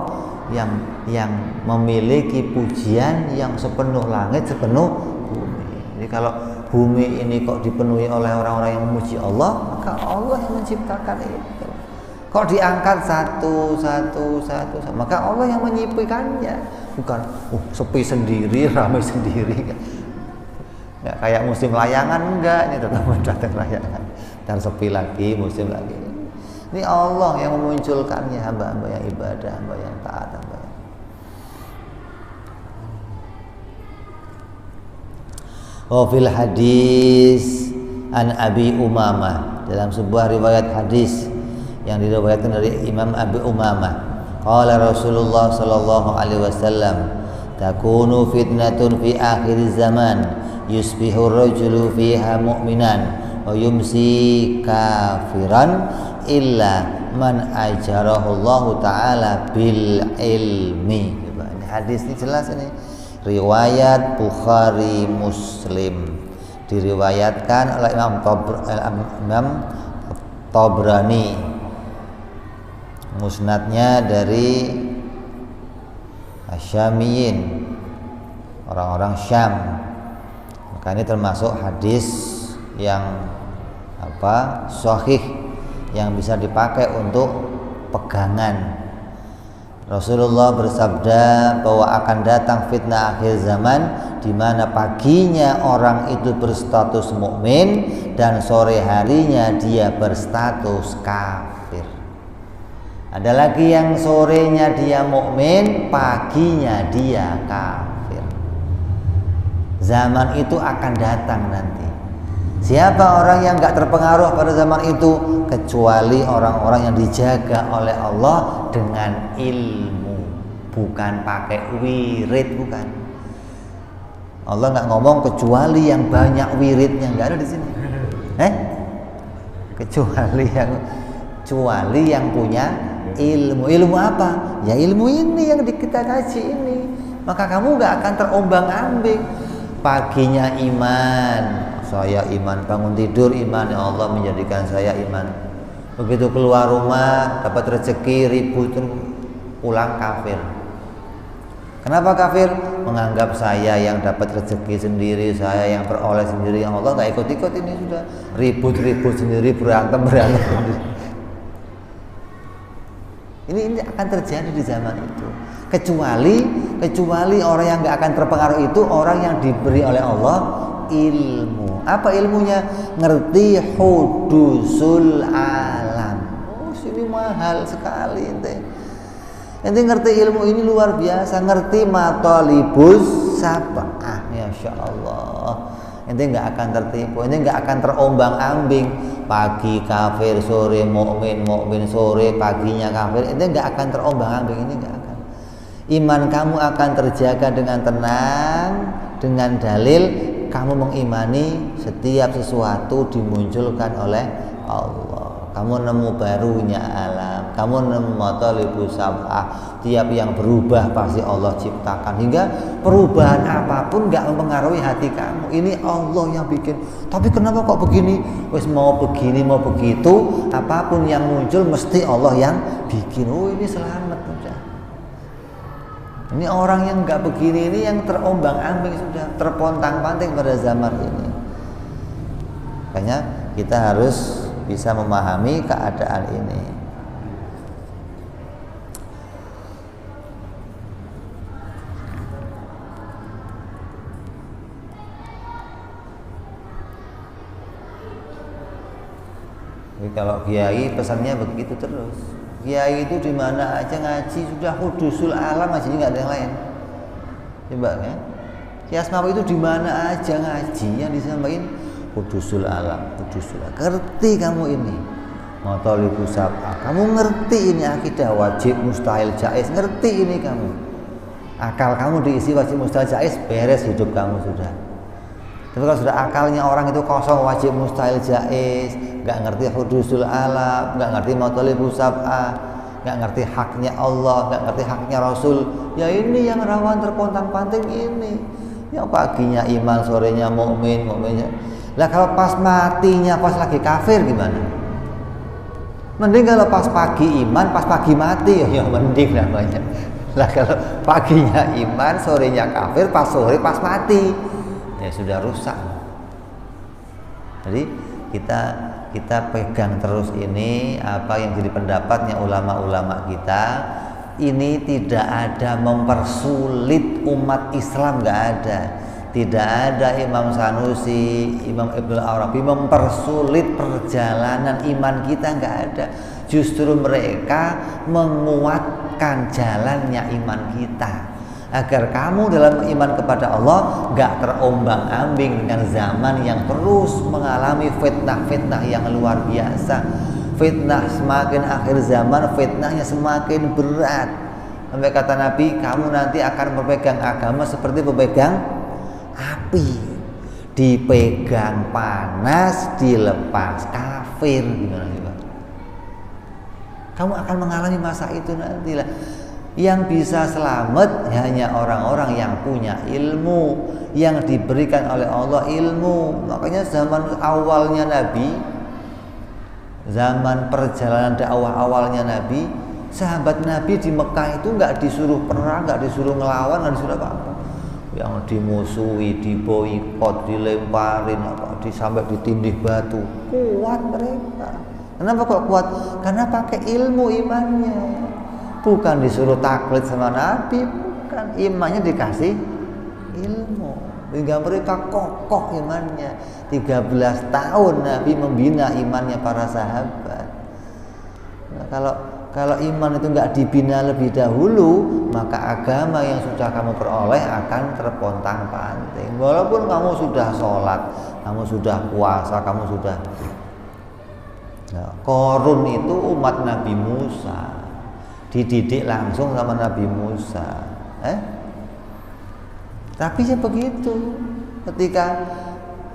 yang memiliki pujian yang sepenuh langit, sepenuh bumi. Jadi kalau bumi ini kok dipenuhi oleh orang-orang yang memuji Allah, maka Allah yang menciptakan itu. Kok diangkat satu, maka Allah yang menyipikannya. Bukan sepi sendiri, ramai sendiri. Nggak kayak musim layangan, enggak, ini tetap datang layangan. Dan sepi lagi, musim lagi. Ini Allah yang memunculkannya, hamba-hamba yang ibadah, hamba yang taat, hamba yang... Fil hadis an Abi Umamah, dalam sebuah riwayat hadis yang diriwayatkan dari Imam Abi Umamah, qala Rasulullah sallallahu alaihi wasallam, takunu fitnatun fi akhir zaman yusbihu rajulu fiha mu'minan wa yumsi kafiran illa man ajarahu Allah taala bil ilmi. Ini hadis ini jelas, ini riwayat Bukhari Muslim, diriwayatkan oleh Imam Tabrani, musnadnya dari Asyamiyin, orang-orang Syam. Maka ini termasuk hadis yang sahih, yang bisa dipakai untuk pegangan. Rasulullah bersabda bahwa akan datang fitnah akhir zaman di mana paginya orang itu berstatus mukmin dan sore harinya dia berstatus kafir. Ada lagi yang sorenya dia mukmin, paginya dia kafir. Zaman itu akan datang nanti. Siapa orang yang gak terpengaruh pada zaman itu? Kecuali orang-orang yang dijaga oleh Allah dengan ilmu, bukan pakai wirid, bukan. Allah gak ngomong kecuali yang banyak wiridnya, gak ada di sini. Kecuali yang punya ilmu. Ilmu apa? Ya ilmu ini yang kita kaji ini. Maka kamu gak akan terombang-ambing. Paginya iman, saya iman, bangun tidur iman, ya Allah menjadikan saya iman. Begitu keluar rumah dapat rezeki ribut, pulang kafir. Kenapa kafir? Menganggap saya yang dapat rezeki sendiri, saya yang peroleh sendiri, yang Allah gak ikut-ikut. Ini sudah ribut-ribut sendiri, berantem sendiri. Ini akan terjadi di zaman itu. Kecuali orang yang gak akan terpengaruh itu orang yang diberi oleh Allah ilmu. Apa ilmunya? Ngerti hudusul alam. Ini mahal sekali ente. Ente ngerti ilmu ini luar biasa. Ngerti matalibus sab'ah. Masya Allah. Ente nggak akan tertipu. Ente nggak akan terombang-ambing. Pagi kafir, sore mukmin, mukmin sore paginya kafir. Ente nggak akan terombang-ambing. Ini nggak akan. Iman kamu akan terjaga dengan tenang, dengan dalil kamu mengimani setiap sesuatu dimunculkan oleh Allah. Kamu nemu barunya alam, kamu nemu matalibus sab'ah. Tiap yang berubah pasti Allah ciptakan, hingga perubahan apapun gak mempengaruhi hati kamu. Ini Allah yang bikin. Tapi kenapa kok begini? Wes mau begini mau begitu, apapun yang muncul mesti Allah yang bikin. Oh ini selamat sudah. Ini orang yang gak begini ini yang terombang-ambing sudah, terpontang-panting pada zaman ini. Makanya kita harus bisa memahami keadaan ini. Jadi kalau kiai pesannya begitu terus. Kiai itu di mana aja ngaji sudah hudusul alam aja, nggak ada yang lain. Coba kan? Kiai Asmawi itu di mana aja ngaji yang disampaikan hudusul alam, hudusul alam. Ngerti kamu ini? Mathalibus sab'ah. Kamu ngerti ini akidah wajib mustahil jaiz, ngerti ini kamu. Akal kamu diisi wajib mustahil jaiz, beres hidup kamu sudah. Tapi kalau sudah akalnya orang itu kosong wajib mustahil jaiz, nggak ngerti hudusul alam, nggak ngerti mathalibus sab'ah, nggak ngerti haknya Allah, nggak ngerti haknya Rasul, ya ini yang rawan terpontang-panting ini. Yang paginya iman, sorenya mukmin, mukminnya. Lah kalau pas matinya pas lagi kafir gimana? Mending kalau pas pagi iman, pas pagi mati, ya mending namanya. Lah kalau paginya iman, sorenya kafir, pas sore pas mati, ya sudah rusak. Jadi kita pegang terus ini apa yang jadi pendapatnya ulama-ulama kita. Ini tidak ada mempersulit umat Islam, nggak ada. Tidak ada Imam Sanusi, Imam Ibnu Arabi mempersulit perjalanan iman kita, nggak ada. Justru mereka menguatkan jalannya iman kita agar kamu dalam iman kepada Allah nggak terombang-ambing dengan zaman yang terus mengalami fitnah-fitnah yang luar biasa. Fitnah semakin akhir zaman, fitnahnya semakin berat. Sampai kata Nabi, kamu nanti akan berpegang agama seperti pemegang api, dipegang panas, dilepas kafir. Gimana sih Pak? Kamu akan mengalami masa itu nantilah. Yang bisa selamat hanya orang-orang yang punya ilmu, yang diberikan oleh Allah ilmu. Makanya zaman awalnya Nabi, zaman perjalanan dakwah awalnya Nabi, sahabat Nabi di Mekah itu nggak disuruh perang, nggak disuruh ngelawan, nggak disuruh apa-apa. Yang dimusuhi, diboikot, dilemparin, sampai ditindih batu, kuat mereka. Kenapa kok kuat? Karena pakai ilmu imannya, bukan disuruh taklid sama Nabi, bukan, imannya dikasih ilmu, sehingga mereka kokoh imannya. 13 tahun Nabi membina imannya para sahabat. Nah, kalau iman itu nggak dibina lebih dahulu, maka agama yang sudah kamu peroleh akan terpontang-panting. Walaupun kamu sudah sholat, kamu sudah puasa, kamu sudah. Nah, Korun itu umat Nabi Musa, dididik langsung sama Nabi Musa. Tapi ya begitu,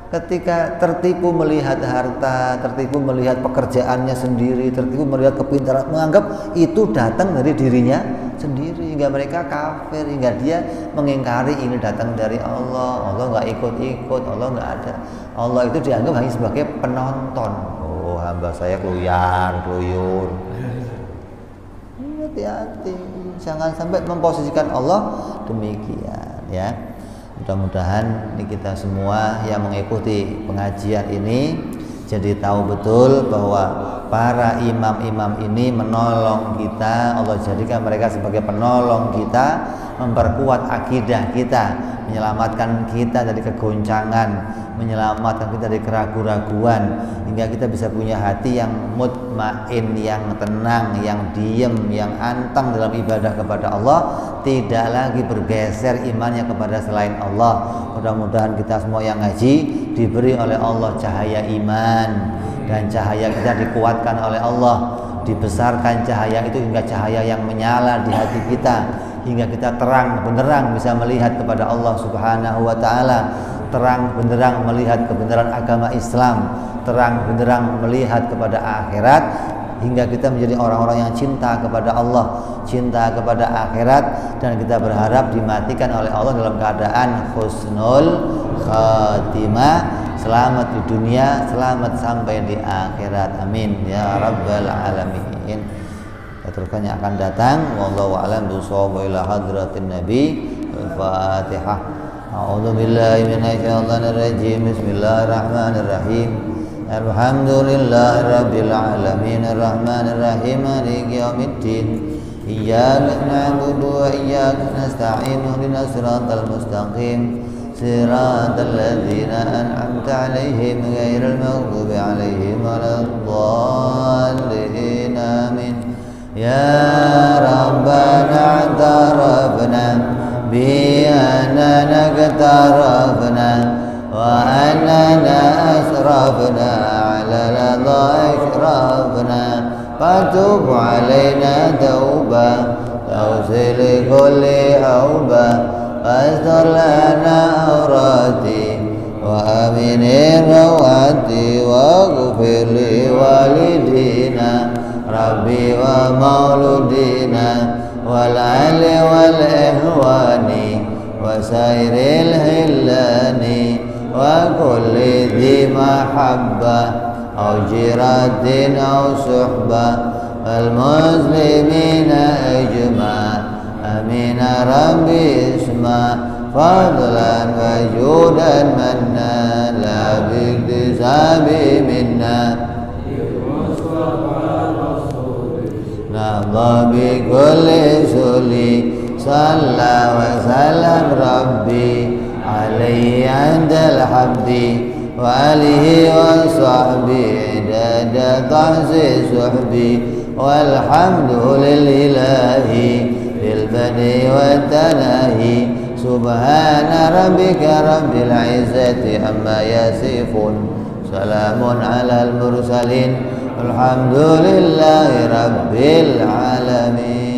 ketika tertipu melihat harta, tertipu melihat pekerjaannya sendiri, tertipu melihat kepintaran, menganggap itu datang dari dirinya sendiri, hingga mereka kafir, hingga dia mengingkari ini datang dari Allah. Allah nggak ikut-ikut, Allah nggak ada. Allah itu dianggap hanya sebagai penonton. Oh, hamba saya keluyur. Hati-hati, jangan sampai memposisikan Allah demikian, ya. Mudah-mudahan ini kita semua yang mengikuti pengajian ini jadi tahu betul bahwa para imam-imam ini menolong kita. Allah jadikan mereka sebagai penolong kita, memperkuat akidah kita, menyelamatkan kita dari kegoncangan, menyelamatkan kita dari keraguan-raguan, hingga kita bisa punya hati yang mutmain, yang tenang, yang diam, yang antang dalam ibadah kepada Allah, tidak lagi bergeser imannya kepada selain Allah. Mudah-mudahan kita semua yang ngaji diberi oleh Allah cahaya iman, dan cahaya kita dikuatkan oleh Allah, dibesarkan cahaya itu hingga cahaya yang menyala di hati kita, hingga kita terang benderang bisa melihat kepada Allah Subhanahu wa ta'ala, terang benderang melihat kebenaran agama Islam, terang benderang melihat kepada akhirat, hingga kita menjadi orang-orang yang cinta kepada Allah, cinta kepada akhirat, dan kita berharap dimatikan oleh Allah dalam keadaan husnul khatimah, selamat di dunia, selamat sampai di akhirat. Amin ya rabbal alamin. Teruskan yang akan datang, wallahu a'lam bishawab, ila hadratin nabi. Al-Fatihah. A'udzu billahi minasyaitonir rajim. Bismillahirrahmanirrahim. Alhamdulillahirabbil alamin, arrahmanir rahim, maliki yaumiddin. Iyyaka na'budu wa iyyaka nasta'in, ihdinas siratal mustaqim. صراط الذين أنعمت عليهم غير المغضوب عليهم ولا الضالين آمين. يا ربنا اعترفنا بأننا اقترفنا وأننا أسرفنا على لظى إشرافنا فتوب علينا توبة توصل كل أوبة واستر لنا أوراتي وأمن رواتي واغفر لوالدينا ربي ومولودينا والأهل والإخوان وسائر الهلان وكل ذي محبة أو جيرة أو صحبة والمسلمين أجمع آمين ربي اسمع فضلا وجودا منا لا باكتساب منا نضى بكل سلي صلى وسلم ربي عليه عند الحمد وآله وصحبه عدد تحصي صحبي والحمد لله في البدء والتناهي سبحان ربك رب العزة عما يصفون سلام على المرسلين الحمد لله رب العالمين.